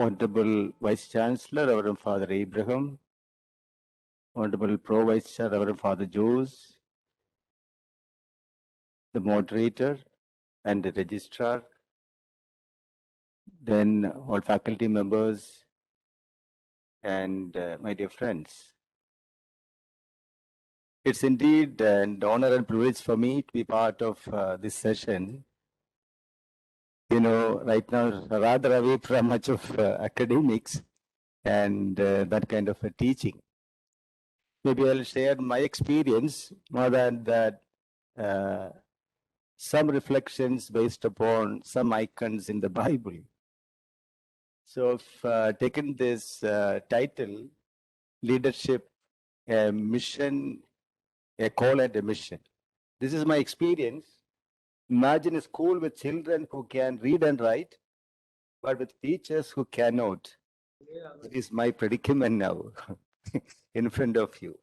Honorable Vice Chancellor, Reverend Father Abraham, Honorable Pro Vice Chair, Reverend Father Jose, the moderator and the registrar, then all faculty members and my dear friends. It's indeed an honor and privilege for me to be part of this session. You know, right now, rather away from much of academics and that kind of a teaching. Maybe I'll share my experience more than that, some reflections based upon some icons in the Bible. So I've taken this title, Leadership, a Mission, a Call and a Mission. This is my experience. Imagine a school with children who can read and write, but with teachers who cannot. It is my predicament now in front of you.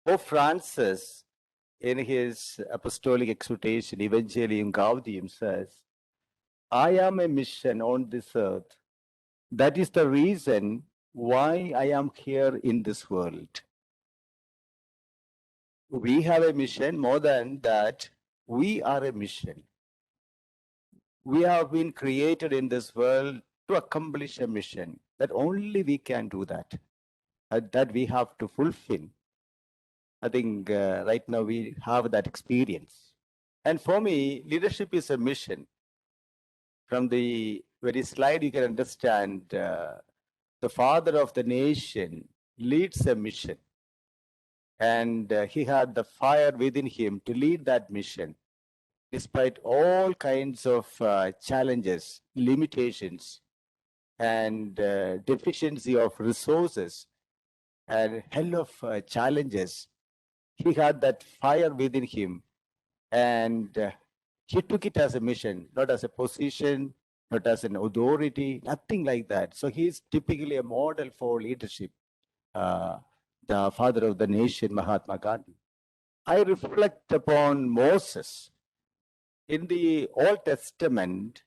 Pope Francis, in his apostolic exhortation, Evangelium Gaudium, says, I am a mission on this earth. That is the reason why I am here in this world. We have a mission. More than that, we are a mission. We have been created in this world to accomplish a mission. That only we can do that. That we have to fulfill. I think right now we have that experience. And for me, leadership is a mission. From the very slide, you can understand the father of the nation leads a mission. And he had the fire within him to lead that mission, despite all kinds of challenges, limitations, and deficiency of resources, and hell of challenges. He had that fire within him, and he took it as a mission, not as a position, not as an authority, nothing like that. So he is typically a model for leadership, the father of the nation, Mahatma Gandhi. I reflect upon Moses. In the Old Testament,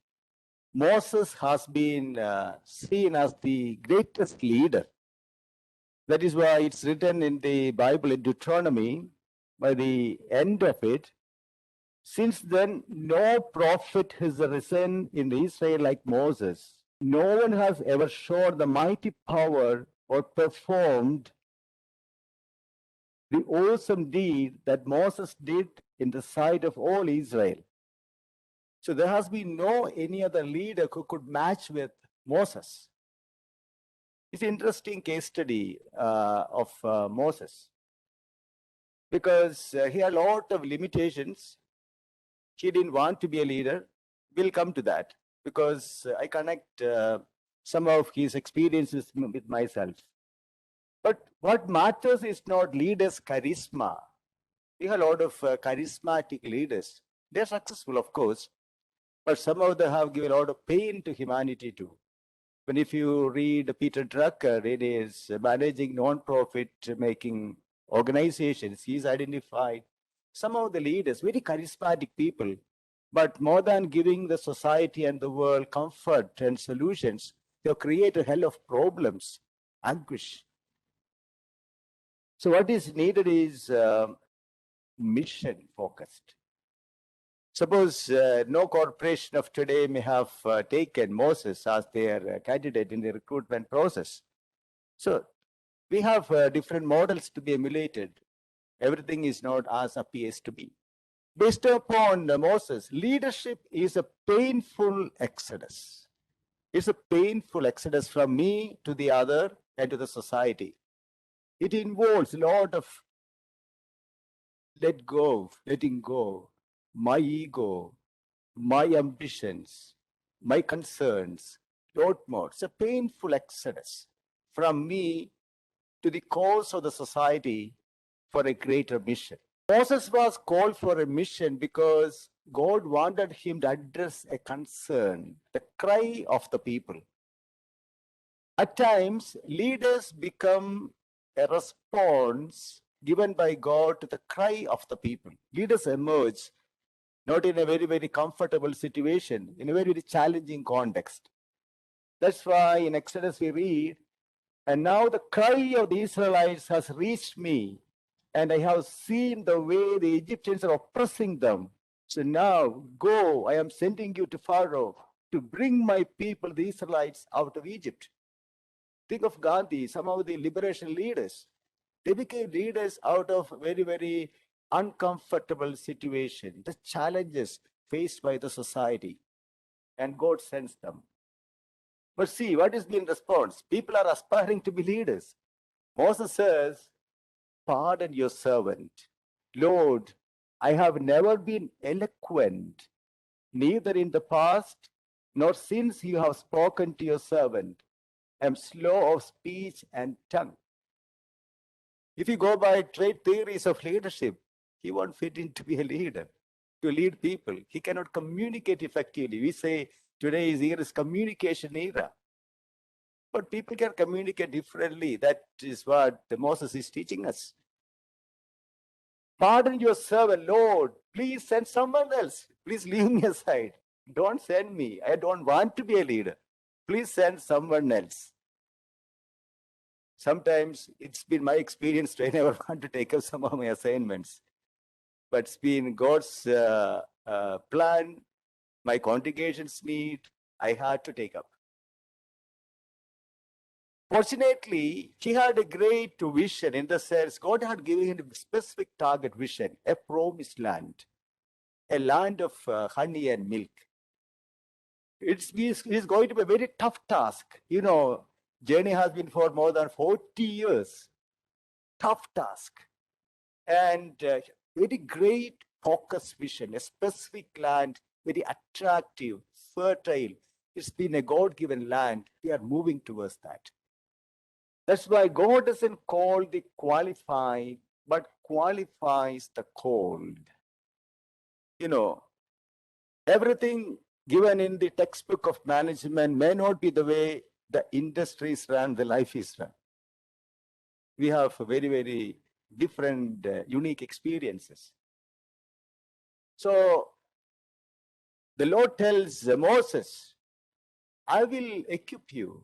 Moses has been seen as the greatest leader. That is why it's written in the Bible in Deuteronomy, by the end of it, since then, no prophet has arisen in Israel like Moses. No one has ever shown the mighty power or performed the awesome deed that Moses did in the sight of all Israel. So there has been no any other leader who could match with Moses. It's an interesting case study of Moses, because he had a lot of limitations. He didn't want to be a leader. We'll come to that, because I connect some of his experiences with myself. But what matters is not leaders' charisma. We have a lot of charismatic leaders. They're successful, of course, but some of them have given a lot of pain to humanity too. When if you read Peter Drucker, it is managing non-profit making organizations, he's identified some of the leaders, very charismatic people, but more than giving the society and the world comfort and solutions, they've created a hell of problems, anguish. So what is needed is mission focused. Suppose no corporation of today may have taken Moses as their candidate in the recruitment process. So we have different models to be emulated. Everything is not as appears to be. Based upon Moses, leadership is a painful exodus. It's a painful exodus from me to the other and to the society. It involves a lot of letting go, my ego, my ambitions, my concerns, lot more. It's a painful exodus from me to the cause of the society for a greater mission. Moses was called for a mission because God wanted him to address a concern, the cry of the people. At times, leaders become a response given by God to the cry of the people. Leaders emerge not in a very, very comfortable situation, in a very, very challenging context. That's why in Exodus we read, and now the cry of the Israelites has reached me, and I have seen the way the Egyptians are oppressing them. So now go, I am sending you to Pharaoh to bring my people, the Israelites, out of Egypt. Think of Gandhi, some of the liberation leaders. They became leaders out of very, very uncomfortable situation, the challenges faced by the society, and God sends them. But see, what is the response? People are aspiring to be leaders. Moses says, pardon your servant. Lord, I have never been eloquent, neither in the past, nor since you have spoken to your servant. I am slow of speech and tongue. If you go by trade theories of leadership, he won't fit in to be a leader, to lead people. He cannot communicate effectively. We say today's era is communication era. But people can communicate differently. That is what Moses is teaching us. Pardon your servant, Lord. Please send someone else. Please leave me aside. Don't send me. I don't want to be a leader. Please send someone else. Sometimes it's been my experience to I never want to take up some of my assignments. But it's been God's plan, my congregation's need, I had to take up. Fortunately, he had a great vision in the sense God had given him a specific target vision, a promised land, a land of honey and milk. It's going to be a very tough task. You know, journey has been for more than 40 years. Tough task. And very great focus vision, a specific land, very attractive, fertile. It's been a God-given land. We are moving towards that. That's why God doesn't call the qualified, but qualifies the called. You know, everything given in the textbook of management may not be the way the industry is run, the life is run. We have very, very different, unique experiences. So the Lord tells Moses, I will equip you.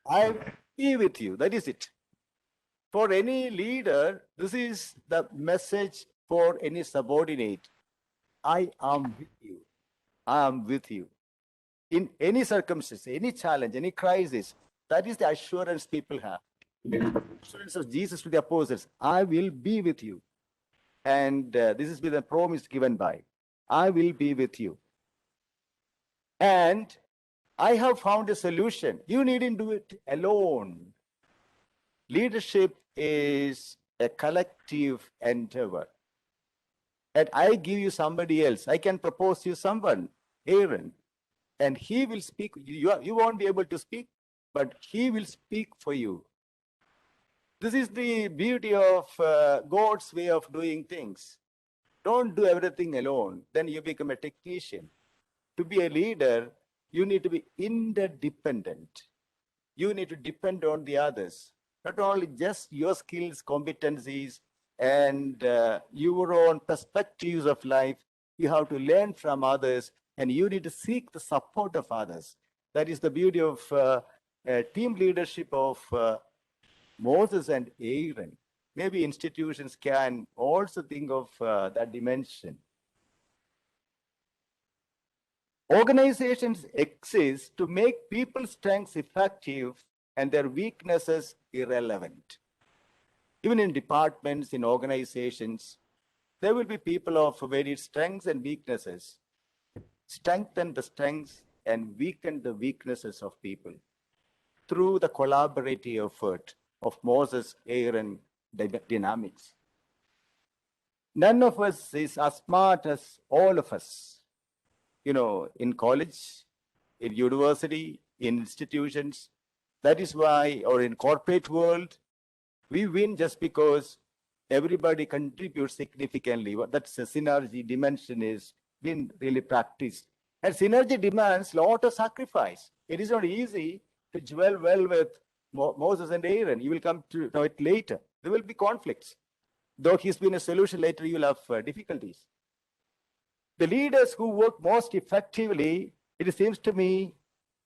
I will be with you. That is it. For any leader, this is the message for any subordinate. I am with you. I am with you. In any circumstance, any challenge, any crisis, that is the assurance people have. The assurance of Jesus to the apostles, I will be with you. And this is the promise given by, I will be with you. And I have found a solution. You needn't do it alone. Leadership is a collective endeavor. And I give you somebody else. I can propose you someone, Aaron, and he will speak. You won't be able to speak, but he will speak for you. This is the beauty of God's way of doing things. Don't do everything alone. Then you become a technician. To be a leader, you need to be interdependent. You need to depend on the others. Not only just your skills, competencies, and your own perspectives of life. You have to learn from others, and you need to seek the support of others. That is the beauty of team leadership of Moses and Aaron. Maybe institutions can also think of that dimension. Organizations exist to make people's strengths effective and their weaknesses irrelevant. Even in departments, in organizations, there will be people of varied strengths and weaknesses. Strengthen the strengths and weaken the weaknesses of people through the collaborative effort of Moses, Aaron dynamics. None of us is as smart as all of us. You know, in college, in university, in institutions. That is why, or in corporate world, we win just because everybody contributes significantly. That's the synergy dimension is been really practiced. And synergy demands a lot of sacrifice. It is not easy to dwell well with Moses and Aaron. You will come to know it later. There will be conflicts. Though he's been a solution later, you will have difficulties. The leaders who work most effectively, it seems to me,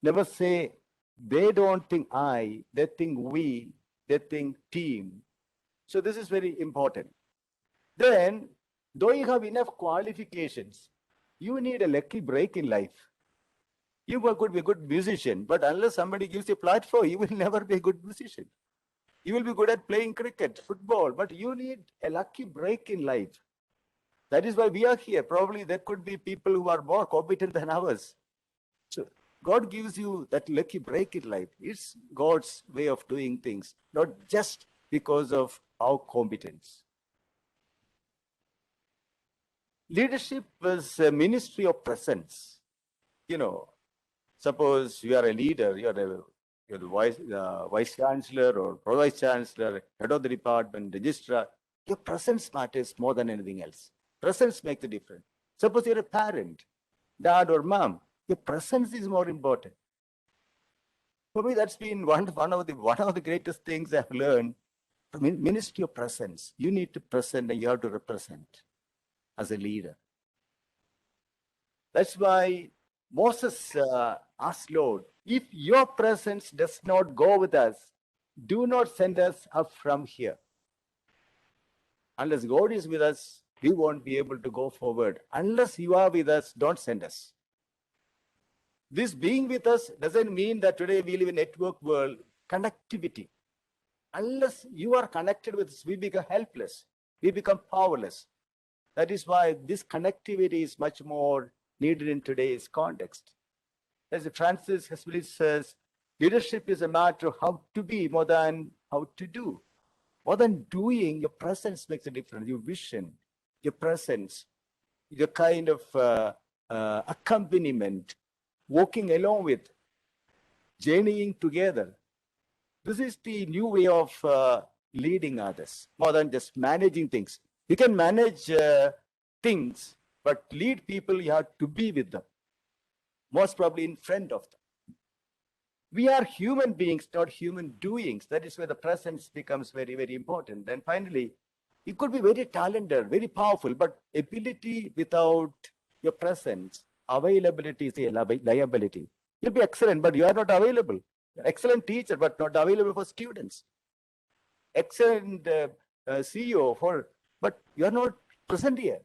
never say They don't think I, they think we, they think team. So this is very important. Then, though you have enough qualifications, you need a lucky break in life. You could be a good musician, but unless somebody gives you a platform, you will never be a good musician. You will be good at playing cricket, football, but you need a lucky break in life. That is why we are here. Probably there could be people who are more competent than ours. So God gives you that lucky break in life. It's God's way of doing things, not just because of our competence. Leadership is a ministry of presence. You know, suppose you are a leader, you're the vice chancellor or pro vice chancellor, head of the department, registrar. Your presence matters more than anything else. Presence makes a difference. Suppose you're a parent, dad or mom, your presence is more important. For me, that's been one of the greatest things I've learned. Ministry of presence. You need to present and you have to represent as a leader. That's why Moses asked Lord, if your presence does not go with us, do not send us up from here. Unless God is with us, we won't be able to go forward. Unless you are with us, don't send us. This being with us doesn't mean that today we live in a network world. Connectivity. Unless you are connected with us, we become helpless. We become powerless. That is why this connectivity is much more needed in today's context. As Francis Hespelis says, leadership is a matter of how to be more than how to do. More than doing, your presence makes a difference. Your vision, your presence, your kind of accompaniment, walking along with, journeying together. This is the new way of leading others, more than just managing things. You can manage things, but lead people, you have to be with them, most probably in front of them. We are human beings, not human doings. That is where the presence becomes very, very important. And finally, you could be very talented, very powerful, but ability without your presence, availability is a liability. You'll be excellent, but you are not available. Excellent teacher, but not available for students. Excellent CEO but you are not present here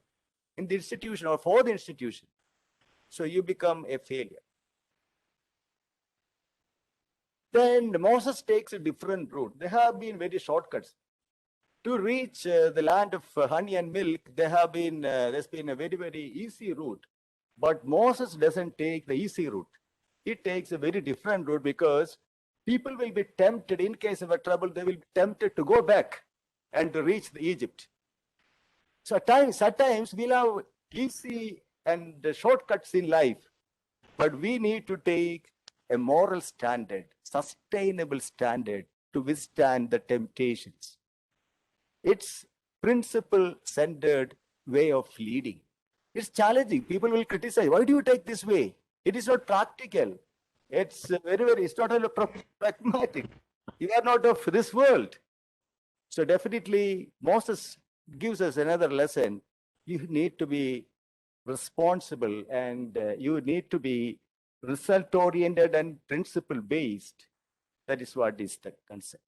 in the institution or for the institution. So you become a failure. Then Moses takes a different route. There have been very shortcuts. To reach the land of honey and milk, there's been a very, very easy route. But Moses doesn't take the easy route. He takes a very different route because people will be tempted, in case of a trouble, they will be tempted to go back and to reach the Egypt. So at times we'll have easy and shortcuts in life, but we need to take a moral standard, sustainable standard to withstand the temptations. It's principle-centered way of leading. It's challenging. People will criticize. Why do you take this way? It is not practical. It's it's not only pragmatic. You are not of this world. So definitely Moses gives us another lesson. You need to be responsible and you need to be result-oriented and principle-based. That is what is the concept.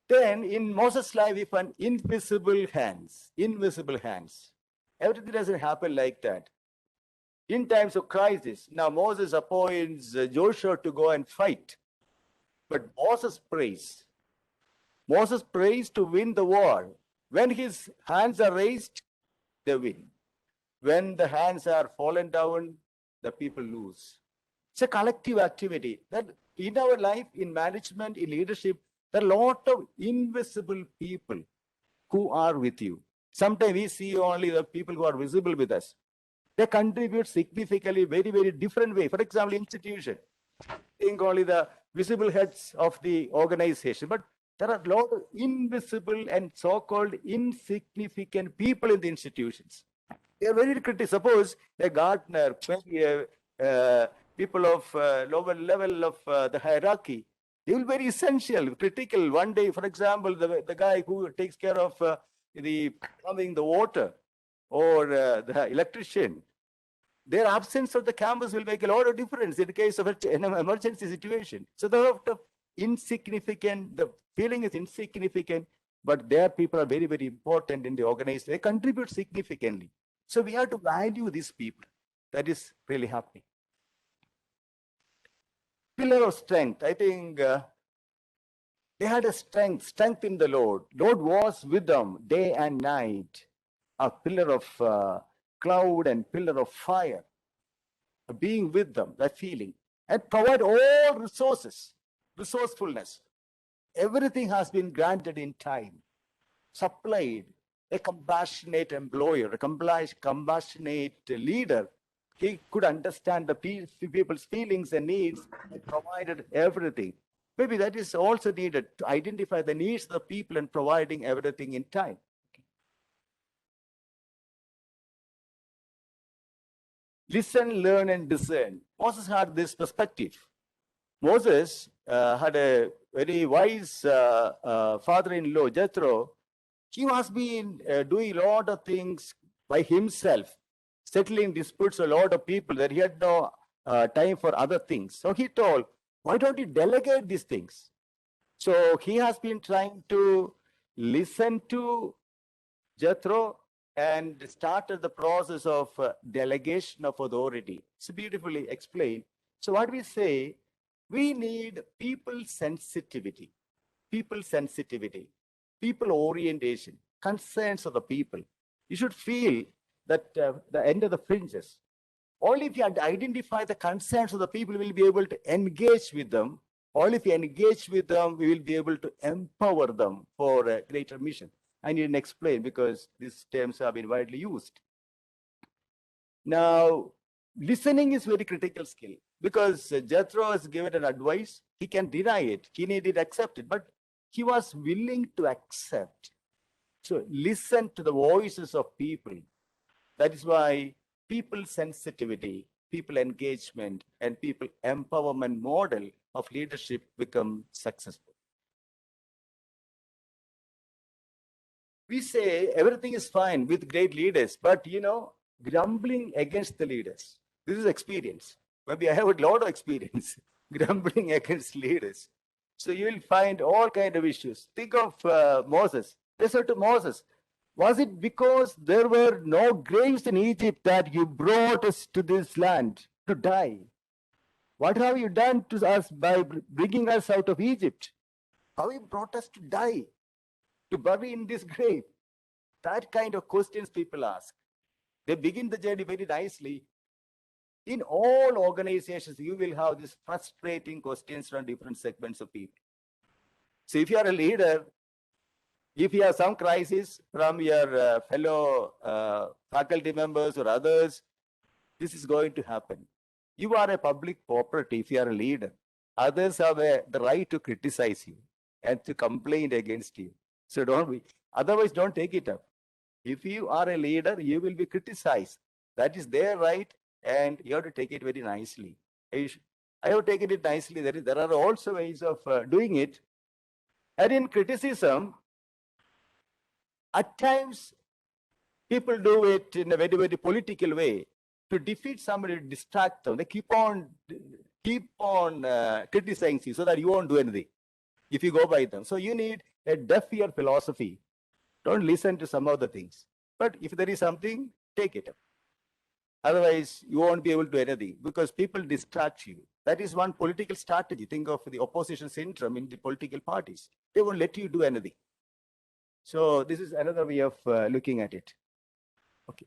Then in Moses' life, we find invisible hands. Invisible hands. Everything doesn't happen like that. In times of crisis, now Moses appoints Joshua to go and fight. But Moses prays. Moses prays to win the war. When his hands are raised, they win. When the hands are fallen down, the people lose. It's a collective activity. That in our life, in management, in leadership, there are a lot of invisible people who are with you. Sometimes we see only the people who are visible with us. They contribute significantly, very, very different way. For example, institution. Think only the visible heads of the organization, but there are a lot of invisible and so-called insignificant people in the institutions. They are very critical. Suppose a gardener, maybe people of lower level of the hierarchy, they will be very essential, critical. One day, for example, the guy who takes care of the plumbing, the water, or the electrician, Their absence of the campus will make a lot of difference in the case of an emergency situation. So the insignificant, the feeling is insignificant, but their people are very, very important in the organization. They contribute significantly. So we have to value these people. That is really happening. Pillar of strength. I think they had a strength in the Lord. Lord was with them day and night. A pillar of cloud and pillar of fire. Being with them, that feeling. And provide all resources, resourcefulness. Everything has been granted in time. Supplied. A compassionate employer, a compassionate leader. He could understand the people's feelings and needs and provided everything. Maybe that is also needed to identify the needs of the people and providing everything in time. Listen, learn, and discern. Moses had this perspective. Moses had a very wise father-in-law, Jethro. He has been doing a lot of things by himself, settling disputes a lot of people that he had no time for other things. So he told, why don't you delegate these things? So he has been trying to listen to Jethro and started the process of delegation of authority. It's beautifully explained. So what we say, we need people sensitivity, people orientation, concerns of the people. You should feel that the end of the fringes. Only if you identify the concerns of the people, we will be able to engage with them. Only if you engage with them, we will be able to empower them for a greater mission. I need to explain because these terms have been widely used. Now, listening is very critical skill because Jethro has given an advice. He can deny it. He needed to accept it, but he was willing to accept. So listen to the voices of people. That is why people sensitivity, people engagement, and people empowerment model of leadership become successful. We say everything is fine with great leaders, but grumbling against the leaders. This is experience. Maybe I have a lot of experience grumbling against leaders. So you will find all kinds of issues. Think of Moses. They said to Moses, was it because there were no graves in Egypt that you brought us to this land to die? What have you done to us by bringing us out of Egypt? How you brought us to die, to bury in this grave? That kind of questions people ask. They begin the journey very nicely. In all organizations, you will have these frustrating questions from different segments of people. So if you are a leader, if you have some crisis from your fellow faculty members or others, this is going to happen. You are a public property if you are a leader. Others have the right to criticize you and to complain against you. So otherwise don't take it up. If you are a leader, you will be criticized. That is their right, and you have to take it very nicely. I have taken it nicely. There are also ways of doing it. And in criticism, at times, people do it in a very, very political way to defeat somebody, to distract them. They keep on criticizing you so that you won't do anything if you go by them. So you need a deaf ear philosophy. Don't listen to some of the things. But if there is something, take it up. Otherwise, you won't be able to do anything because people distract you. That is one political strategy. Think of the opposition syndrome in the political parties. They won't let you do anything. So this is another way of looking at it. Okay.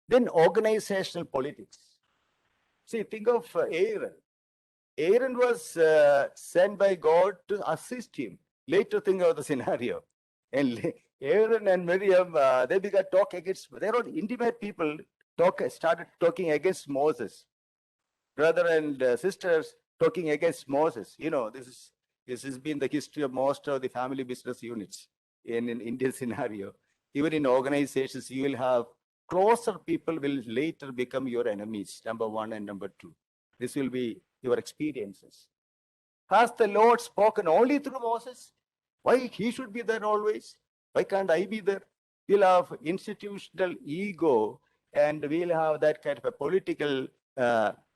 Then organizational politics. See, think of Aaron. Aaron was sent by God to assist him. Later, think of the scenario. And Aaron and Miriam, they began to talk against, they were intimate people, started talking against Moses. Brother and sisters talking against Moses. This has been the history of most of the family business units in an Indian scenario. Even in organizations, you will have closer people will later become your enemies, number one and number two. This will be your experiences. Has the Lord spoken only through Moses? Why he should be there always? Why can't I be there? We'll have institutional ego, and we'll have that kind of a political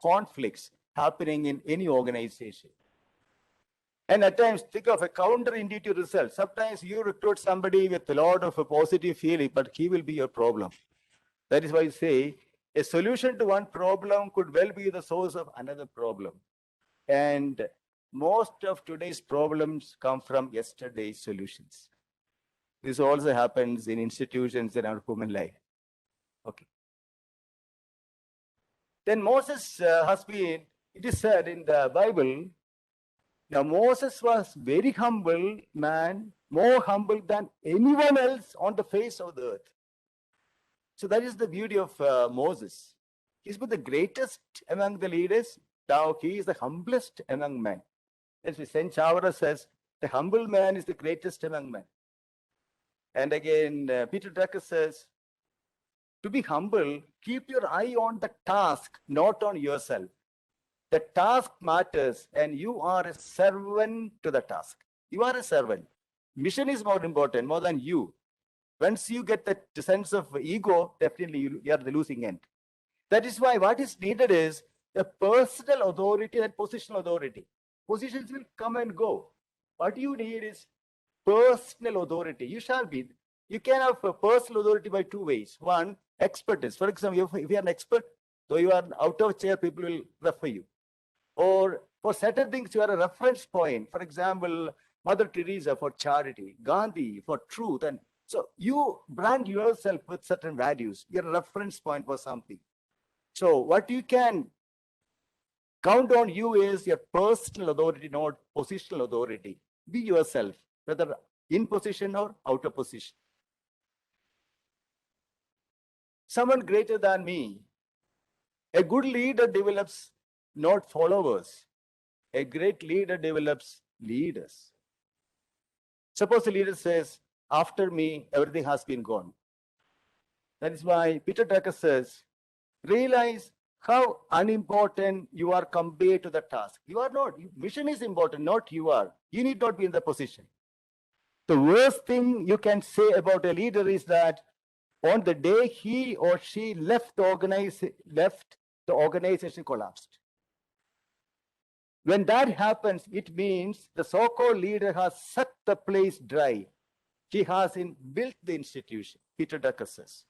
conflicts happening in any organization. And at times, think of a counterintuitive result. Sometimes you recruit somebody with a lot of a positive feeling, but he will be your problem. That is why I say a solution to one problem could well be the source of another problem. And most of today's problems come from yesterday's solutions. This also happens in institutions in our human life. Okay. Then Moses has been, it is said in the Bible, now Moses was very humble man, more humble than anyone else on the face of the earth. So that is the beauty of Moses. He's been the greatest among the leaders. Now he is the humblest among men. As Saint Chavara says, the humble man is the greatest among men. And again, Peter Drucker says, to be humble, keep your eye on the task, not on yourself. The task matters, and you are a servant to the task. You are a servant. Mission is more important, more than you. Once you get that sense of ego, definitely you are the losing end. That is why what is needed is a personal authority and positional authority. Positions will come and go. What you need is personal authority. You shall be. You can have a personal authority by two ways. One, expertise. For example, if you are an expert, though you are out of chair, people will refer you. Or for certain things, you are a reference point. For example, Mother Teresa for charity, Gandhi for truth. And so you brand yourself with certain values. You're a reference point for something. So what you can count on you is your personal authority, not positional authority. Be yourself, whether in position or out of position. Someone greater than me. A good leader develops not followers. A great leader develops leaders. Suppose the leader says, after me, everything has been gone. That is why Peter Drucker says, realize how unimportant you are compared to the task. You are not. Mission is important, not you are. You need not be in the position. The worst thing you can say about a leader is that on the day he or she left the organization collapsed. When that happens, it means the so-called leader has sucked the place dry. He has built the institution, Peter Drucker says.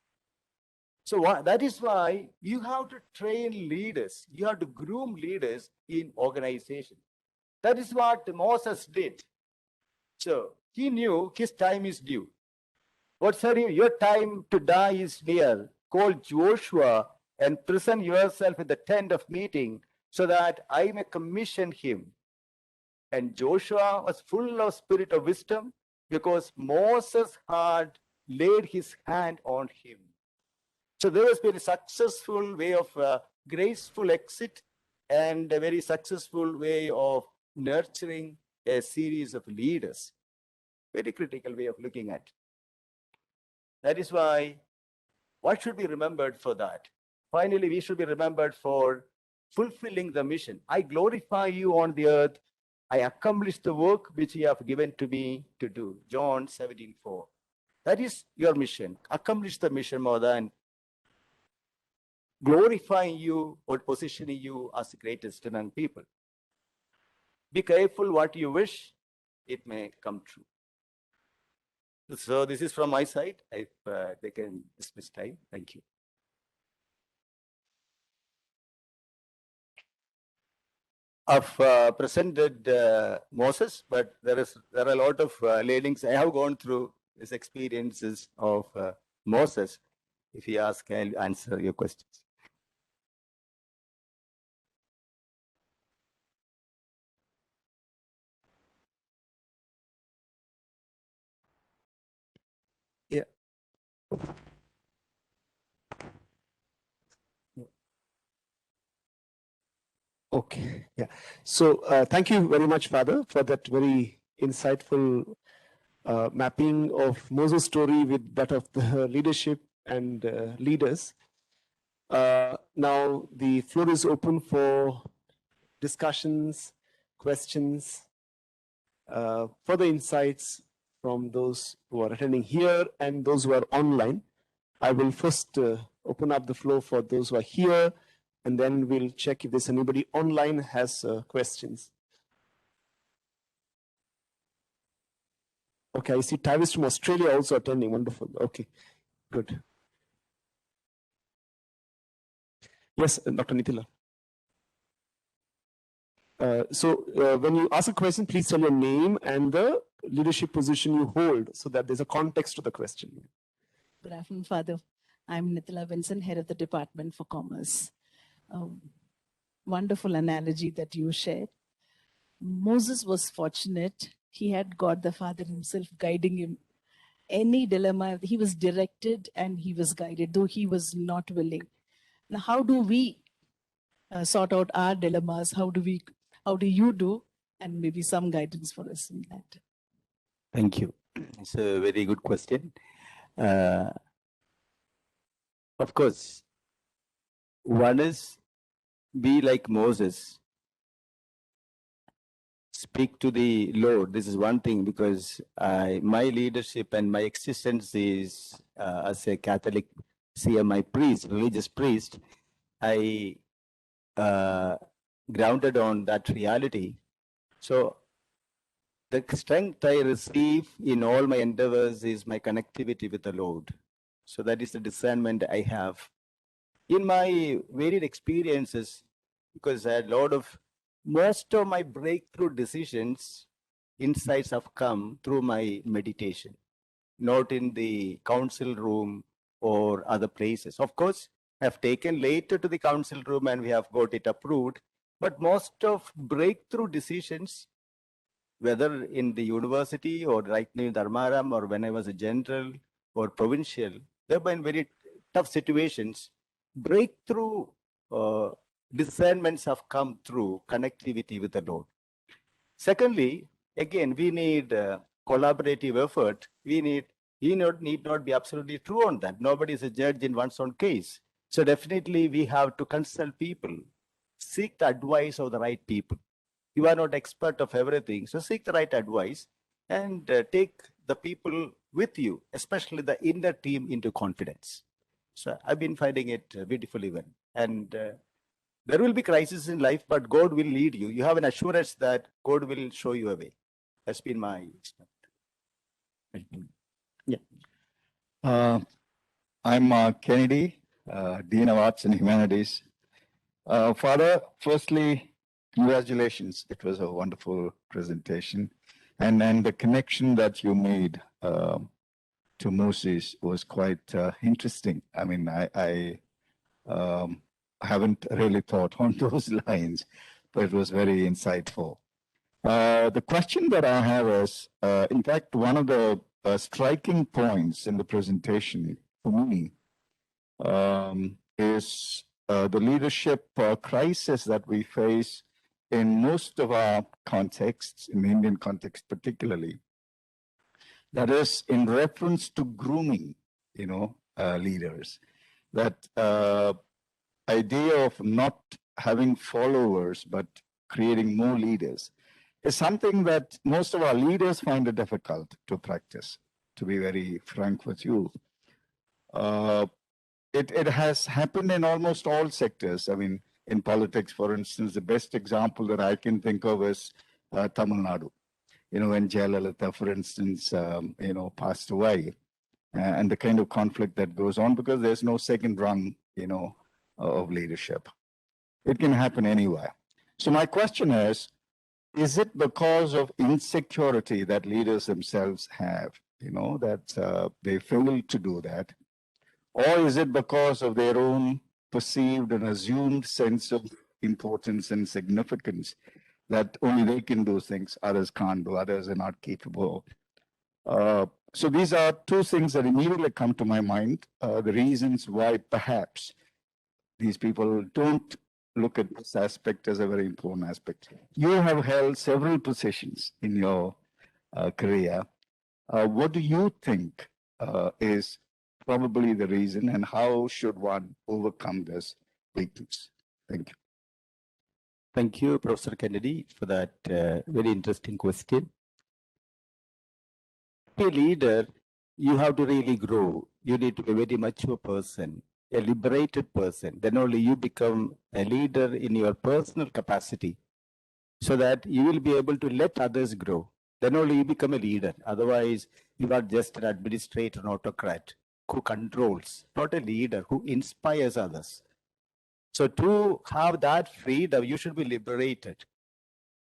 So that is why you have to train leaders. You have to groom leaders in organization. That is what Moses did. So he knew his time is due. What said you? Your time to die is near. Call Joshua and present yourself in the tent of meeting so that I may commission him. And Joshua was full of spirit of wisdom because Moses had laid his hand on him. So there has been a successful way of graceful exit and a very successful way of nurturing a series of leaders. Very critical way of looking at. That is why, what should be remembered for that? Finally, we should be remembered for fulfilling the mission. I glorify you on the earth. I accomplish the work which you have given to me to do. John 17:4. That is your mission. Accomplish the mission more than glorifying you or positioning you as the greatest among people. Be careful what you wish, it may come true. So this is from my side. If they can dismiss time. Thank you. I've presented Moses, but there are a lot of learnings. I have gone through his experiences of Moses. If you ask, I'll answer your questions. Yeah. Okay, yeah. So thank you very much, Father, for that very insightful mapping of Moses' story with that of the leadership and leaders. Now the floor is open for discussions, questions. further insights from those who are attending here and those who are online. I will first open up the floor for those who are here, and then we'll check if there's anybody online has questions. Okay, I see Tavis from Australia also attending. Wonderful. Okay, good. Yes, Dr. Nitila. When you ask a question, please tell your name and the leadership position you hold so that there's a context to the question. Good afternoon, Father. I'm Nitila Vincent, head of the Department for Commerce. Wonderful analogy that you shared. Moses was fortunate. He had God the Father himself guiding him. Any dilemma, he was directed and he was guided, though he was not willing. Now, how do we sort out our dilemmas? How do you do? And maybe some guidance for us in that. Thank you. It's a very good question. Of course, one is be like Moses. Speak to the Lord. This is one thing, because my leadership and my existence is as a Catholic CMI priest, religious priest. I grounded on that reality. So the strength I receive in all my endeavors is my connectivity with the Lord. So that is the discernment I have. In my varied experiences, because I had most of my breakthrough decisions, insights have come through my meditation, not in the council room or other places. Of course, I have taken later to the council room and we have got it approved. But most of breakthrough decisions, whether in the university or right now in Dharmaram or when I was a general or provincial, there have been very tough situations. Breakthrough discernments have come through connectivity with the Lord. Secondly, again, we need collaborative effort. We need not be absolutely true on that. Nobody is a judge in one's own case. So definitely we have to consult people, seek the advice of the right people. You are not expert of everything, so seek the right advice and take the people with you, especially the inner team, into confidence. So I've been finding it beautifully well. And there will be crises in life, but God will lead you. You have an assurance that God will show you a way. That's been my experience. Yeah. I'm Kennedy, Dean of Arts and Humanities. Father, firstly, congratulations. It was a wonderful presentation. And then the connection that you made to Moses was quite interesting. I mean, I haven't really thought on those lines, but it was very insightful. The question that I have is, in fact, one of the striking points in the presentation for me is the leadership crisis that we face in most of our contexts, in the Indian context particularly. That is in reference to grooming, leaders. That idea of not having followers, but creating more leaders is something that most of our leaders find it difficult to practice, to be very frank with you. It has happened in almost all sectors. I mean, in politics, for instance, the best example that I can think of is Tamil Nadu. When Jayalalitha, for instance, passed away, and the kind of conflict that goes on because there's no second rung, of leadership. It can happen anywhere. So my question is it because of insecurity that leaders themselves have, that they fail to do that? Or is it because of their own perceived and assumed sense of importance and significance that only they can do things others can't do, others are not capable? So these are two things that immediately come to my mind, the reasons why perhaps these people don't look at this aspect as a very important aspect. You have held several positions in your career. What do you think is probably the reason, and how should one overcome this weakness? Thank you. Thank you, Professor Kennedy, for that very interesting question. be a leader, you have to really grow. You need to be a very mature person, a liberated person. Then only you become a leader in your personal capacity, so that you will be able to let others grow. Then only you become a leader. Otherwise, you are just an administrator, an autocrat who controls, not a leader who inspires others. So to have that freedom, you should be liberated.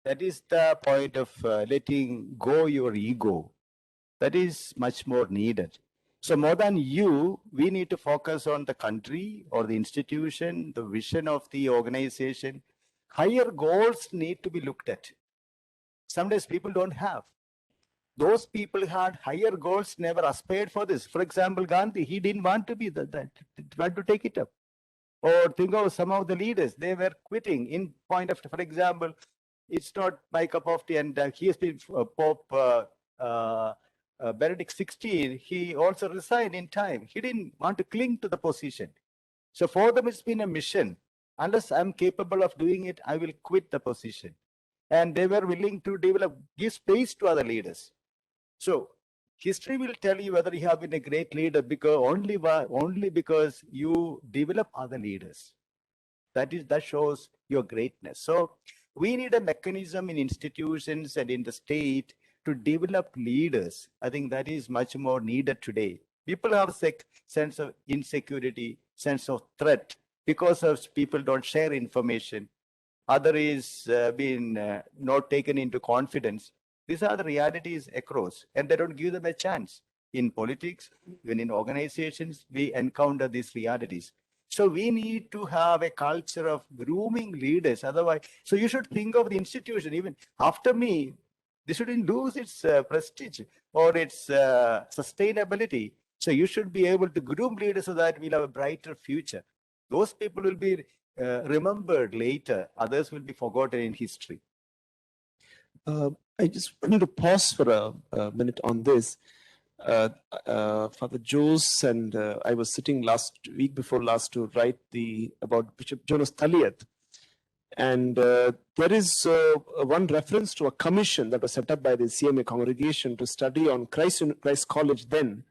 That is the point of letting go your ego. That is much more needed. So more than you, we need to focus on the country or the institution, the vision of the organization. Higher goals need to be looked at. Sometimes people don't have. Those people had higher goals, never aspired for this. For example, Gandhi, he didn't want to be that, want to take it up. Or think of some of the leaders, they were quitting in point of, for example, it's not my cup of tea, and he has been Pope Benedict XVI, he also resigned in time. He didn't want to cling to the position. So for them, it's been a mission. Unless I'm capable of doing it, I will quit the position. And they were willing to develop, give space to other leaders. So history will tell you whether you have been a great leader because only because you develop other leaders. That shows your greatness. So we need a mechanism in institutions and in the state to develop leaders. I think that is much more needed today. People have a sense of insecurity, sense of threat because of people don't share information. Other is being not taken into confidence. These are the realities across, and they don't give them a chance. In politics, even in organizations, we encounter these realities. So we need to have a culture of grooming leaders. Otherwise, so you should think of the institution, even after me, this shouldn't lose its prestige or its sustainability. So you should be able to groom leaders so that we'll have a brighter future. Those people will be remembered later. Others will be forgotten in history. I just wanted to pause for a minute on this. Father Jose and I was sitting week before last to write about Bishop Jonas Taliath. And there is one reference to a commission that was set up by the CMA congregation to study on Christ College then.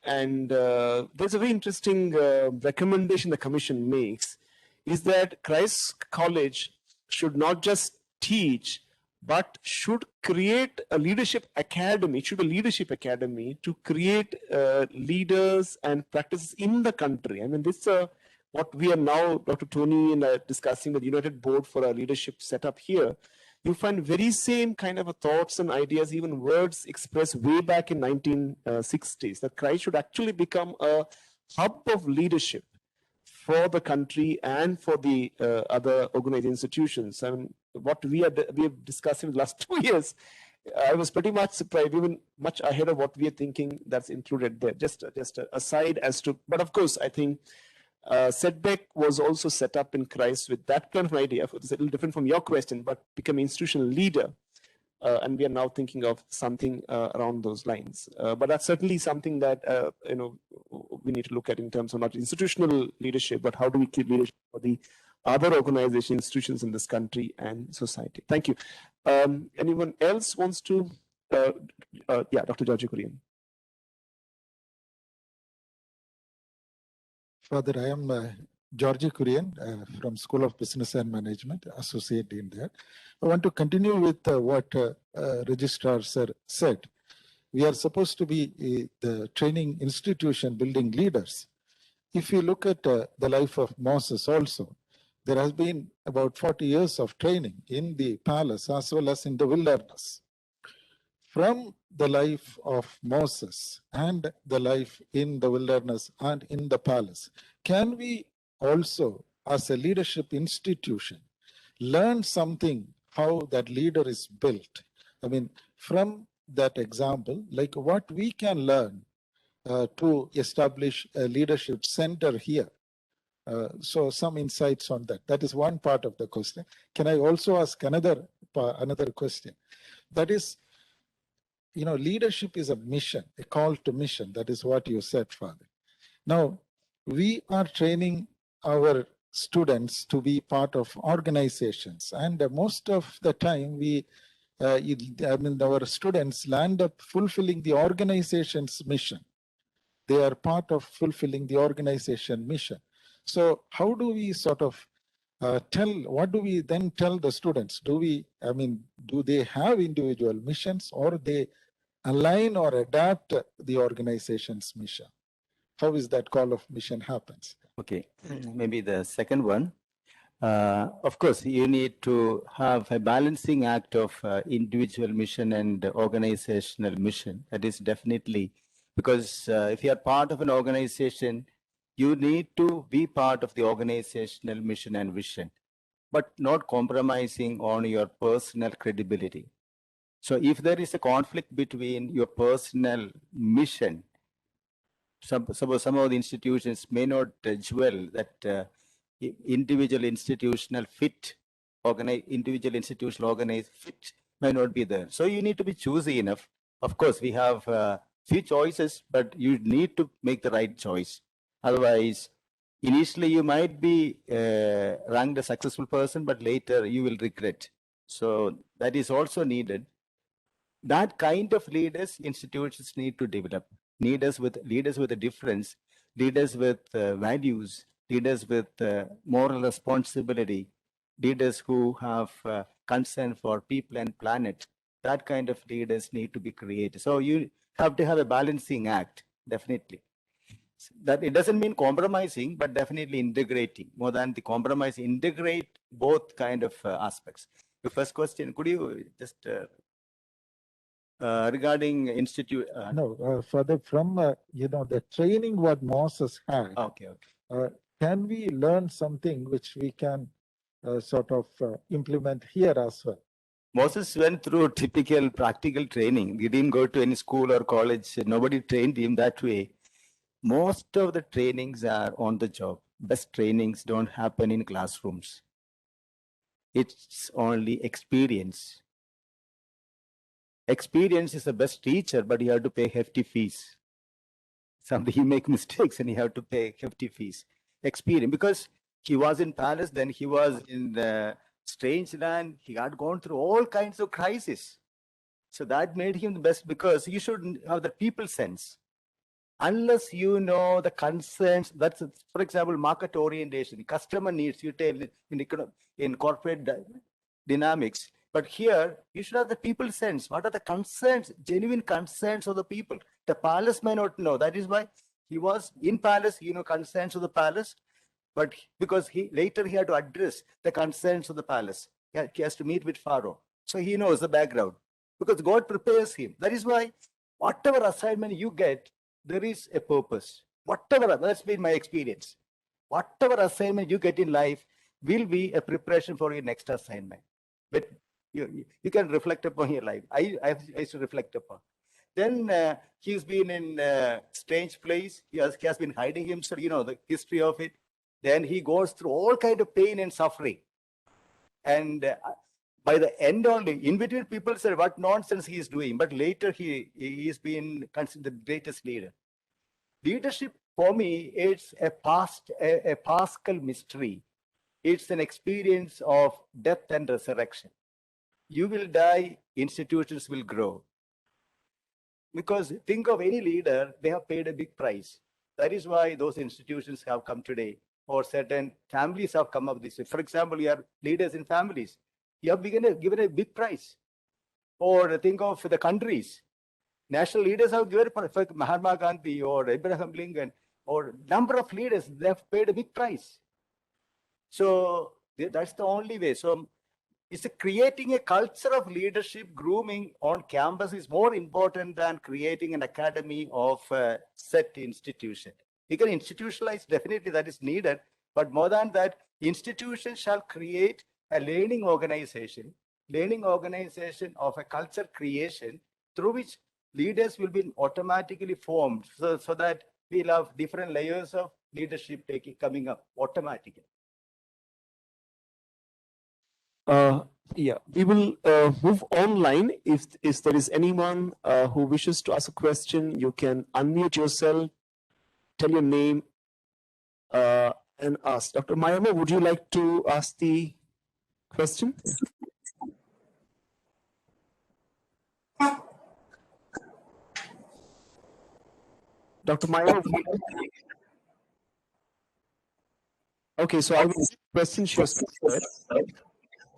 And there's a very interesting recommendation the commission makes, is that Christ College should not just teach, but should create a leadership academy. It should be a leadership academy to create leaders and practices in the country. I mean, this what we are now, Dr. Tony and I, discussing with the United Board for our leadership setup here. You find very same kind of thoughts and ideas, even words expressed way back in 1960s, that Christ should actually become a hub of leadership for the country and for the other organized institutions. I mean, what we are discussing in the last 2 years, I was pretty much surprised, even much ahead of what we are thinking that's included there. Just a aside as to, but of course, I think Setback was also set up in Christ with that kind of idea. It's a little different from your question, but become an institutional leader. And we are now thinking of something around those lines. But that's certainly something that we need to look at in terms of not institutional leadership, but how do we keep leadership for the other organization institutions in this country and society. Thank you. Anyone else wants to? Yeah, Dr. George Kurian. Father, I am George Kurian from School of Business and Management, Associate Dean there. I want to continue with what Registrar Sir said. We are supposed to be the training institution building leaders. If you look at the life of Moses also, there has been about 40 years of training in the palace as well as in the wilderness. From the life of Moses and the life in the wilderness and in the palace, can we also, as a leadership institution, learn something how that leader is built? I mean, from that example, like what we can learn to establish a leadership center here. So some insights on that. That is one part of the question. Can I also ask another question? That is, leadership is a mission, a call to mission. That is what you said, Father. Now, we are training our students to be part of organizations. And most of the time, we our students land up fulfilling the organization's mission. They are part of fulfilling the organization mission. So how do we sort of what do we then tell the students? Do they have individual missions, or they align or adapt the organization's mission? How is that call of mission happens? Okay, maybe the second one. Of course, you need to have a balancing act of individual mission and organizational mission. That is definitely because if you are part of an organization, you need to be part of the organizational mission and vision, but not compromising on your personal credibility. So if there is a conflict between your personal mission, some of the institutions may not jewel that individual institutional fit, individual institutional organized fit may not be there. So you need to be choosy enough. Of course, we have few choices, but you need to make the right choice. Otherwise, initially you might be ranked a successful person, but later you will regret. So that is also needed. That kind of leaders institutions need to develop. Leaders with a difference, leaders with values, leaders with moral responsibility, leaders who have concern for people and planet. That kind of leaders need to be created. So you have to have a balancing act, definitely. That it doesn't mean compromising, but definitely integrating. More than the compromise, integrate both kind of aspects. The first question, could you just regarding institute? Further from the training what Moses had. Okay. Can we learn something which we can sort of implement here as well? Moses went through typical practical training. He didn't go to any school or college. Nobody trained him that way. Most of the trainings are on the job. Best trainings don't happen in classrooms. It's only experience. Experience is the best teacher, but you have to pay hefty fees. Sometimes you make mistakes and you have to pay hefty fees. Experience, because he was in palace, then he was in the strange land. He had gone through all kinds of crises. So that made him the best, because you should have the people sense. Unless you know the concerns, that's, for example, market orientation, customer needs, you tell in corporate dynamics. But here, you should have the people sense. What are the concerns, genuine concerns of the people? The palace may not know. That is why he was in palace, concerns of the palace. But because later he had to address the concerns of the palace. He has to meet with Pharaoh. So he knows the background. Because God prepares him. That is why whatever assignment you get, there is a purpose. Whatever, that's been my experience. Whatever assignment you get in life will be a preparation for your next assignment. But you can reflect upon your life. I used to reflect upon. Then he's been in a strange place. He has been hiding himself, the history of it. Then he goes through all kind of pain and suffering. And by the end only, in between people said what nonsense he is doing. But later he's been considered the greatest leader. Leadership for me, it's a Paschal mystery. It's an experience of death and resurrection. You will die, institutions will grow. Because think of any leader, they have paid a big price. That is why those institutions have come today, or certain families have come up this way. For example, you are leaders in families. You have given a big price. Or think of the countries. National leaders have given, for Mahatma Gandhi or Abraham Lincoln, or number of leaders, they have paid a big price. So that's the only way. So it's creating a culture of leadership grooming on campus is more important than creating an academy of set institution. You can institutionalize, definitely that is needed, but more than that, institutions shall create a learning organization of a culture creation through which leaders will be automatically formed, so that we'll have different layers of leadership coming up automatically. Yeah, we will move online. If there is anyone who wishes to ask a question, you can unmute yourself, tell your name, and ask. Dr. Mayama, would you like to ask the question? Dr. Maya. Okay, so I will question your sir.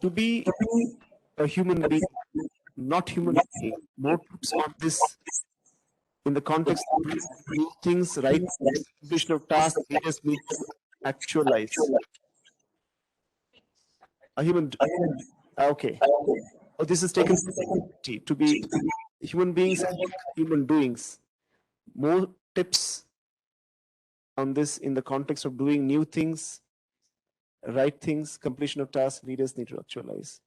To be a human being, not human being, more tips on this in the context of new things, right? Completion of tasks, leaders need to actualize. A human, okay. Oh, this is taken to be human beings, human doings. More tips on this in the context of doing new things, right things, completion of tasks, leaders need to actualize.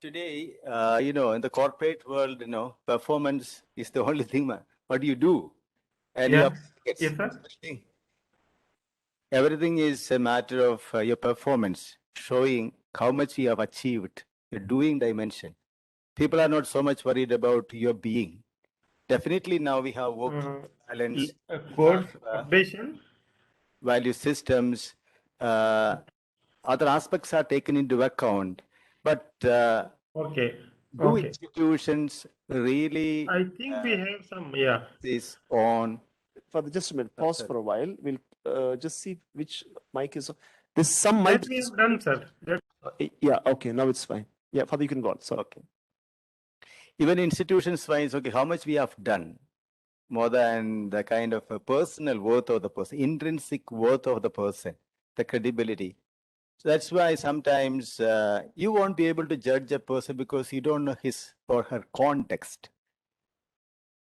Today, in the corporate world, performance is the only thing. What do you do? And Yeah. Yes, sir. everything is a matter of your performance, showing how much you have achieved, your doing dimension. People are not so much worried about your being. Definitely now we have work balance, Course updation. value systems, other aspects are taken into account. But Okay. do Okay. institutions really I think we have some. Yeah. this on? Father, just a minute. Pause for a while. We'll just see which mic is on. There's some mic. That we have done, sir. Yeah. Okay. Now it's fine. Yeah, Father, you can go on. Sorry. Okay. Even institutions wise, okay, how much we have done more than the kind of a personal worth of the person, intrinsic worth of the person, the credibility. So that's why sometimes you won't be able to judge a person because you don't know his or her context.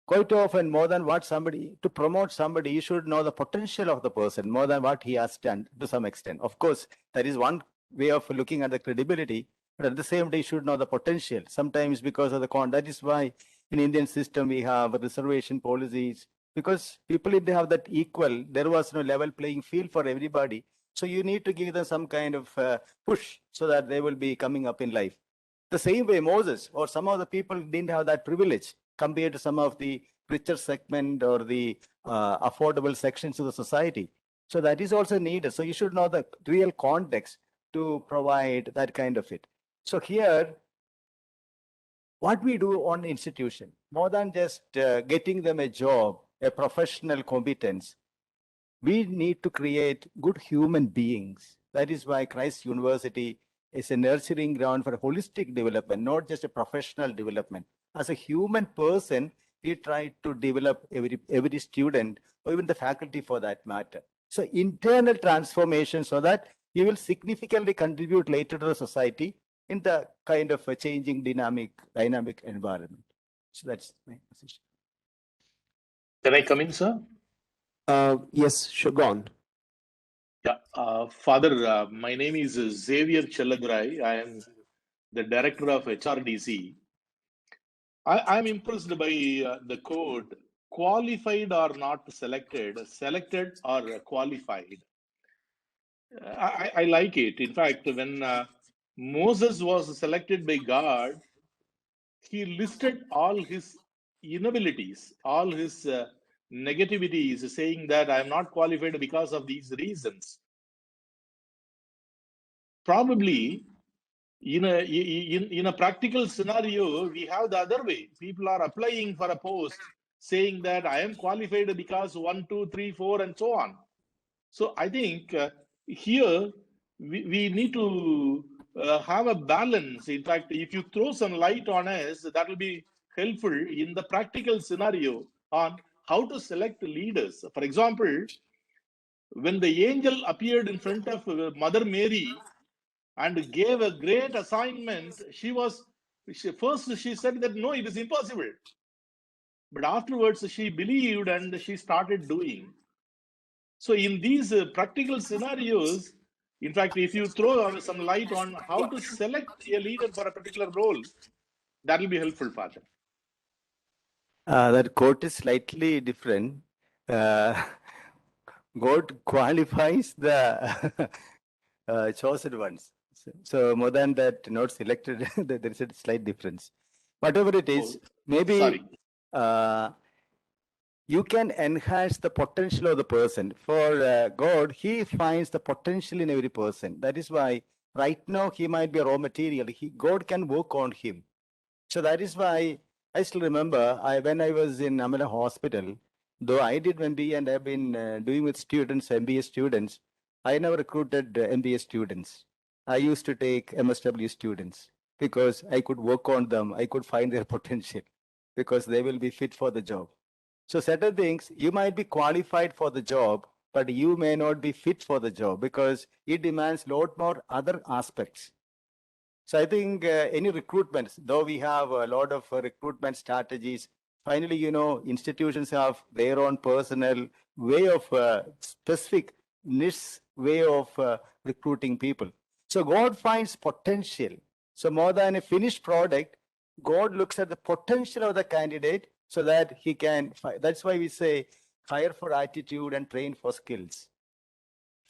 Quite often, more than what somebody, to promote somebody, you should know the potential of the person more than what he has done to some extent. Of course, that is one way of looking at the credibility, but at the same time, you should know the potential. Sometimes because of the that is why in Indian system we have reservation policies, because people, if they have that equal, there was no level playing field for everybody. So you need to give them some kind of push so that they will be coming up in life. The same way Moses or some of the people didn't have that privilege compared to some of the richer segment or the affordable sections of the society. So that is also needed. So you should know the real context to provide that kind of it. So here, what we do on institution, more than just getting them a job, a professional competence, we need to create good human beings. That is why Christ University is a nurturing ground for holistic development, not just a professional development. As a human person, we try to develop every student or even the faculty for that matter. So internal transformation so that you will significantly contribute later to the society in the kind of a changing dynamic environment. So that's my position. Can I come in, sir? Yes, sure, go on. Yeah, Father, my name is Xavier Chelladurai. I am the director of HRDC. I'm impressed by the quote, qualified or not selected, selected or qualified. I like it. In fact, when Moses was selected by God, he listed all his inabilities, all his negativities, saying that I'm not qualified because of these reasons. Probably in a practical scenario, we have the other way. People are applying for a post saying that I am qualified because 1, 2, 3, 4, and so on. So I think here we need to have a balance. In fact, if you throw some light on us, that will be helpful in the practical scenario on how to select leaders. For example, when the angel appeared in front of Mother Mary and gave a great assignment, first she said that no, it is impossible. But afterwards she believed and she started doing. So in these practical scenarios, in fact, if you throw some light on how to select a leader for a particular role, that will be helpful, Father. That quote is slightly different. God qualifies the chosen ones. So more than that, not selected, there is a slight difference. Whatever it is, maybe you can enhance the potential of the person. For God, He finds the potential in every person. That is why Right now, he might be a raw material. God can work on him. So that is why I still remember when I was in Amala Hospital, though I did MBA and I've been doing with students, MBA students, I never recruited MBA students. I used to take MSW students because I could work on them. I could find their potential because they will be fit for the job. So certain things, you might be qualified for the job, but you may not be fit for the job because it demands a lot more other aspects. So I think any recruitments, though we have a lot of recruitment strategies, finally, institutions have their own personal way of specific niche way of recruiting people. So God finds potential. So more than a finished product, God looks at the potential of the candidate so that he can, that's why we say hire for attitude and train for skills.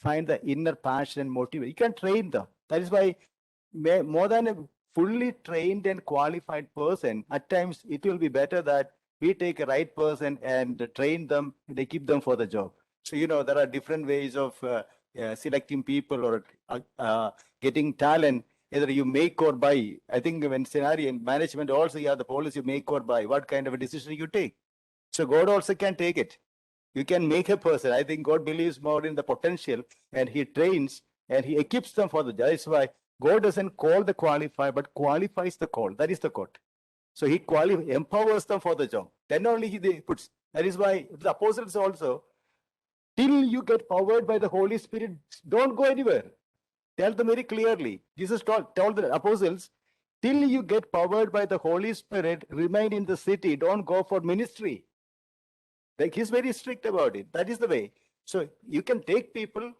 Find the inner passion and motivation. You can train them. That is why more than a fully trained and qualified person, at times it will be better that we take a right person and train them, they keep them for the job. So, there are different ways of selecting people or getting talent. Either you make or buy. I think when scenario in management also, you have the policy make or buy. What kind of a decision you take? So God also can take it. You can make a person. I think God believes more in the potential and he trains and he equips them for the job. That's why God doesn't call the qualified, but qualifies the call. That is the quote. So he empowers them for the job. Then only he puts. That is why the apostles also, till you get powered by the Holy Spirit, don't go anywhere. Tell them very clearly. Jesus told the apostles, till you get powered by the Holy Spirit, remain in the city. Don't go for ministry. Like he's very strict about it. That is the way. So you can take people,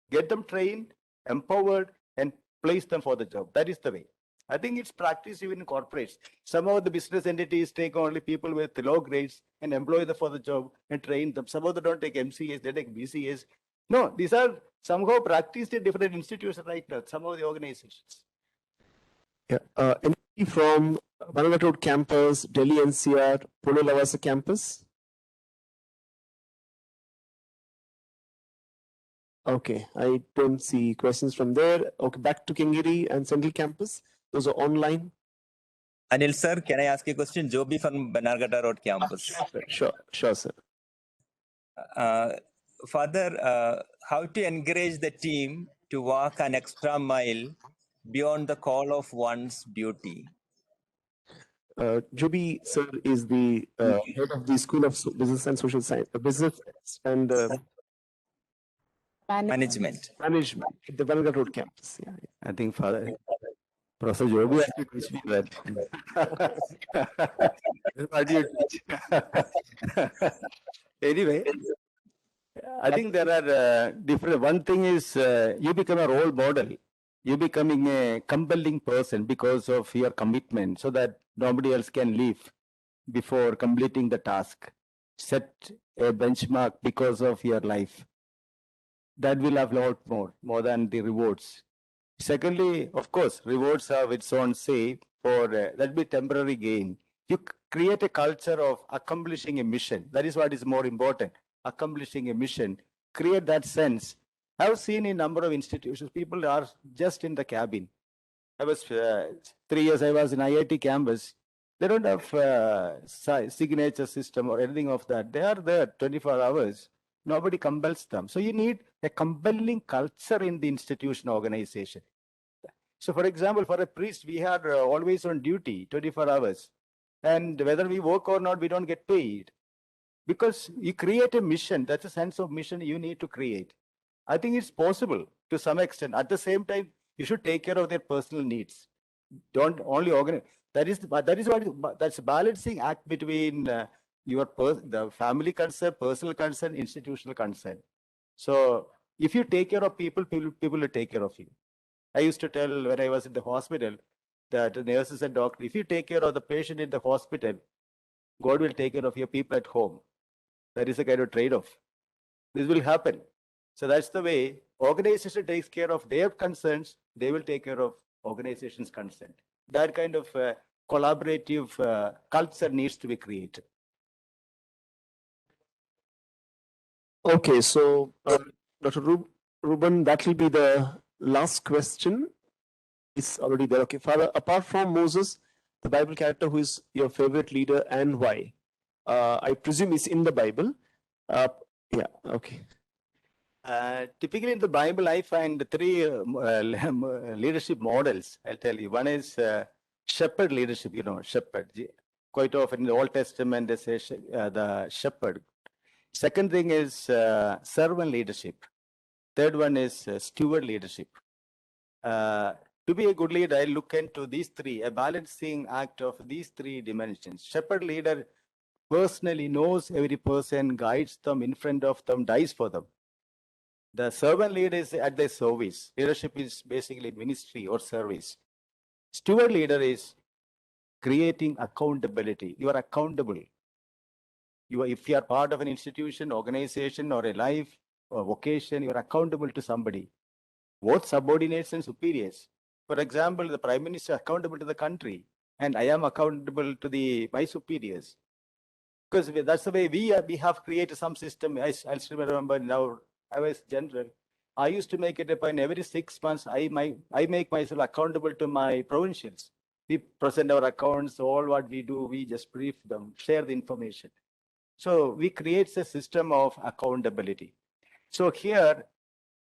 get them trained, empowered, and place them for the job. That is the way. I think it's practiced even in corporates. Some of the business entities take only people with low grades and employ them for the job and train them. Some of them don't take MCAs, they take BCAs. No, these are somehow practiced in different institutions right now, some of the organizations. Yeah. Anybody from Bangalore Road campus, Delhi NCR, Pune Lavasa campus? Okay, I don't see questions from there. Okay, back to Kingiri and Central campus. Those are online. Anil sir, can I ask a question? Joby from Banargata Road campus. Sure, sir. Father, how to encourage the team to walk an extra mile beyond the call of one's duty? Joby sir is the head of the School of Business and Social Science, Business and Management. Management at the Bangalore Road campus. Yeah. I think Professor Joby has to teach me that. What do you teach? Anyway, I think there are different. One thing is you become a role model. You becoming a compelling person because of your commitment, so that nobody else can leave before completing the task. Set a benchmark because of your life. That will have a lot more than the rewards. Secondly, of course, rewards have its own say for that be temporary gain. You create a culture of accomplishing a mission. That is what is more important. Accomplishing a mission. Create that sense. I've seen in a number of institutions, people are just in the cabin. I was 3 years, I was in IIT campus. They don't have signature system or anything of that. They are there 24 hours. Nobody compels them. So you need a compelling culture in the institution organization. So for example, for a priest, we are always on duty 24 hours. And whether we work or not, we don't get paid. Because you create a mission, that's a sense of mission you need to create. I think it's possible to some extent. At the same time, you should take care of their personal needs. Don't only organize. That's a balancing act between the family concern, personal concern, institutional concern. So if you take care of people, people will take care of you. I used to tell when I was in the hospital that the nurses and doctors, if you take care of the patient in the hospital, God will take care of your people at home. That is a kind of trade-off. This will happen. So that's the way organization takes care of their concerns. They will take care of organization's concern. That kind of collaborative culture needs to be created. Okay, so Dr. Ruben, that will be the last question is already there. Okay, Father, apart from Moses, the Bible character who is your favorite leader and why? I presume is in the Bible. Yeah, okay. Typically in the Bible, I find three leadership models. I'll tell you. One is shepherd leadership, shepherd. Quite often in the Old Testament, they say the shepherd. Second thing is servant leadership. Third one is steward leadership. To be a good leader, I look into these three, a balancing act of these three dimensions. Shepherd leader personally knows every person, guides them, in front of them, dies for them. The servant leader is at their service. Leadership is basically ministry or service. Steward leader is creating accountability. You are accountable. If you are part of an institution, organization, or a life or vocation, you are accountable to somebody, both subordinates and superiors. For example, the Prime Minister is accountable to the country, and I am accountable to my superiors. Because that's the way we have created some system. I still remember now, I was general. I used to make it a point every 6 months, I make myself accountable to my provincials. We present our accounts, all what we do, we just brief them, share the information. So we create a system of accountability. So here,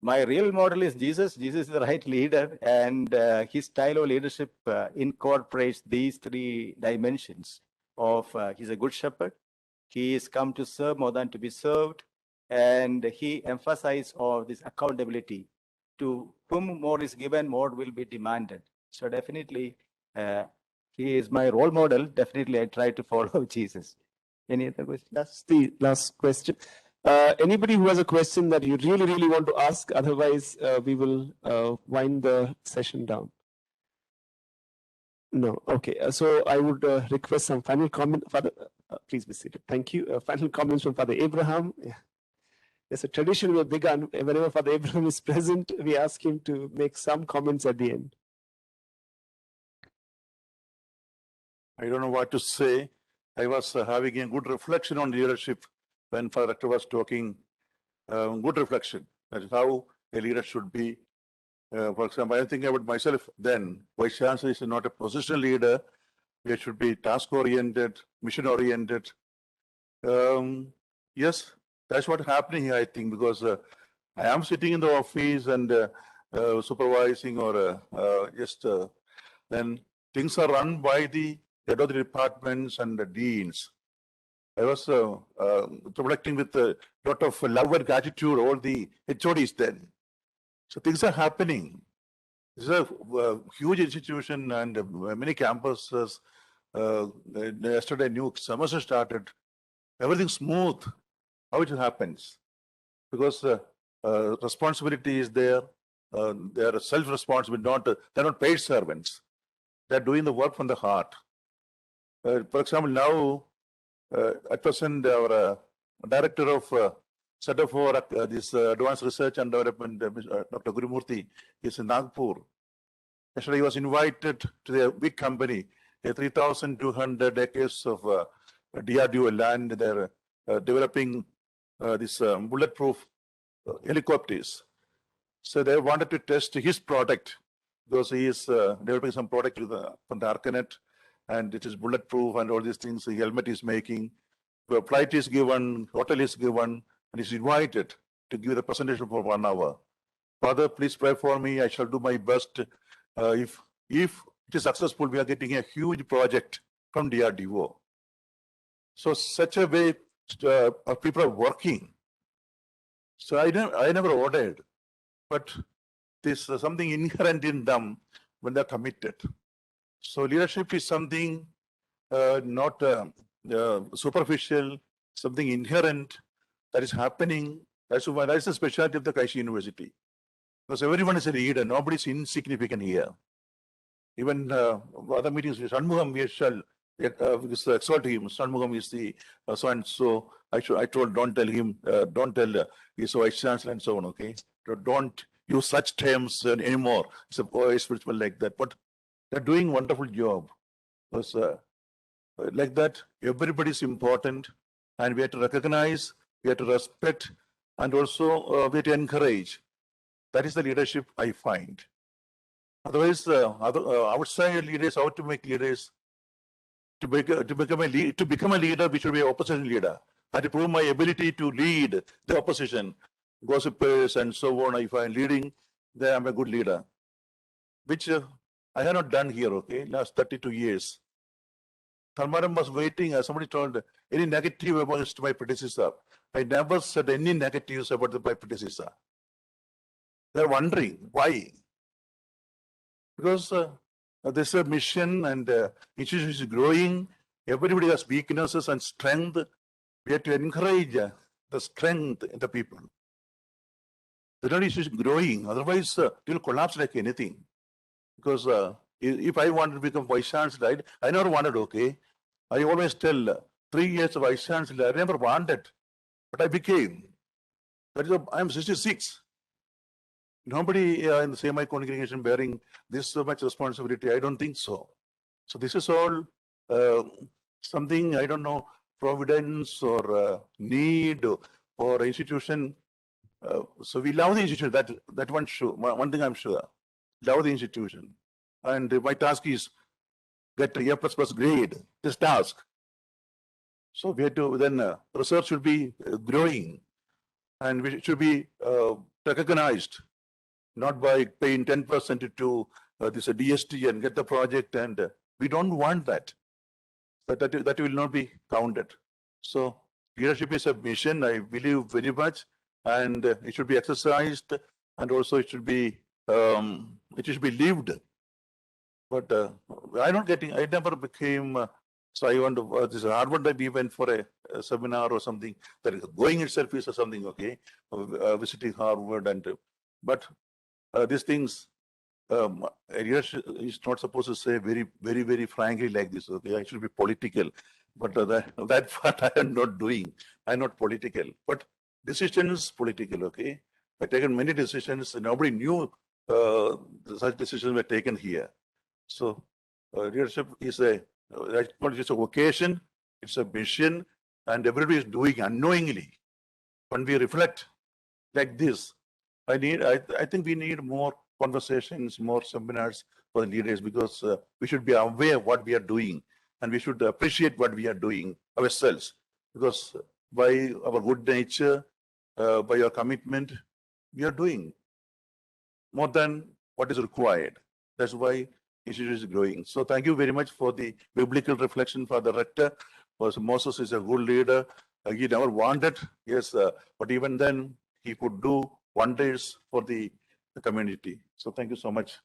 my real model is Jesus. Jesus is the right leader, and his style of leadership incorporates these three dimensions of he's a good shepherd. He is come to serve more than to be served, and he emphasizes all this accountability. To whom more is given, more will be demanded. So definitely, he is my role model. Definitely, I try to follow Jesus. Any other question? That's the last question. Anybody who has a question that you really, really want to ask? Otherwise, we will wind the session down. No. Okay. So I would request some final comment. Father, please be seated. Thank you. Final comments from Father Abraham. Yeah. There's a tradition we've begun. Whenever Father Abraham is present, we ask him to make some comments at the end. I don't know what to say. I was having a good reflection on leadership when Father Rector was talking. Good reflection. That is how a leader should be. For example, I think about myself then. Vice Chancellor is not a positional leader. We should be task-oriented, mission-oriented. Yes, that's what's happening here, I think, because I am sitting in the office and supervising or then things are run by the head of the departments and the deans. I was reflecting with a lot of love and gratitude all the HODs then. So things are happening. This is a huge institution and many campuses. Yesterday, new semester started. Everything smooth. How it happens? Because responsibility is there. They are self-responsible. They're not paid servants. They're doing the work from the heart. For example, now at present, our director of Center for this Advanced Research and Development, Dr. Gurumurthy, is in Nagpur. Yesterday, he was invited to the big company, 3,200 acres of DRDO land. They're developing this bulletproof helicopters. So they wanted to test his product because he is developing some product from the Arcanet, and it is bulletproof and all these things. The helmet is making, the flight is given, hotel is given, and he's invited to give the presentation for 1 hour. Father, please pray for me. I shall do my best. If it is successful, we are getting a huge project from DRDO. So such a way people are working. So I never ordered, but there's something inherent in them when they're committed. So leadership is something not superficial, something inherent that is happening. That's the specialty of the Kaishi University. Because everyone is a leader, nobody is insignificant here. Even other meetings, Shanmugam, we shall exalt him. Shanmugam is the so and so. I told, don't tell him, don't tell he's a vice chancellor and so on, okay? Don't use such terms anymore. It's a spiritual like that. But they're doing wonderful job. Because like that, everybody is important, and we have to recognize, we have to respect, and also we have to encourage. That is the leadership I find. Otherwise, outside leaders, how to make leaders? To become a leader, we should be an opposition leader. I have to prove my ability to lead the opposition, gossipers and so on. If I'm leading, then I'm a good leader, which I have not done here. Okay, last 32 years. Tharmaram was waiting. Somebody told any negative about my predecessor. I never said any negatives about my predecessor. They're wondering why. Because there's a mission and institution is growing. Everybody has weaknesses and strength. We have to encourage the strength in the people. The institution is growing. Otherwise, it will collapse like anything. Because if I wanted to become vice chancellor, I never wanted. Okay, I always tell 3 years of vice chancellor. I never wanted, but I became. That is, I'm 66. Nobody in the same congregation bearing this so much responsibility. I don't think so. So this is all something, I don't know, providence or need or institution. So we love the institution. That one sure. One thing I'm sure. Love the institution. And my task is get A++ grade. This task. So we have to then research should be growing, and we should be recognized. Not by paying 10% to this DST and get the project, and we don't want that. But that will not be counted. So leadership is a mission, I believe very much, and it should be exercised, and also it should be lived. But I never became. So I want to. This Harvard that we went for a seminar or something. That going itself is something okay. Visiting Harvard but. These things, a leader is not supposed to say very frankly like this. Okay, I should be political, but that part I am not doing. I'm not political, but decisions political. Okay, I've taken many decisions. Nobody knew such decisions were taken here. So leadership is not just a vocation; it's a mission, and everybody is doing unknowingly. When we reflect like this, I think we need more conversations, more seminars for the leaders, because we should be aware of what we are doing, and we should appreciate what we are doing ourselves, because by our good nature, by our commitment, we are doing more than what is required. That's why institute is growing. So thank you very much for the biblical reflection for the rector. Because Moses is a good leader. He never wanted, yes, but even then he could do wonders for the community. So thank you so much.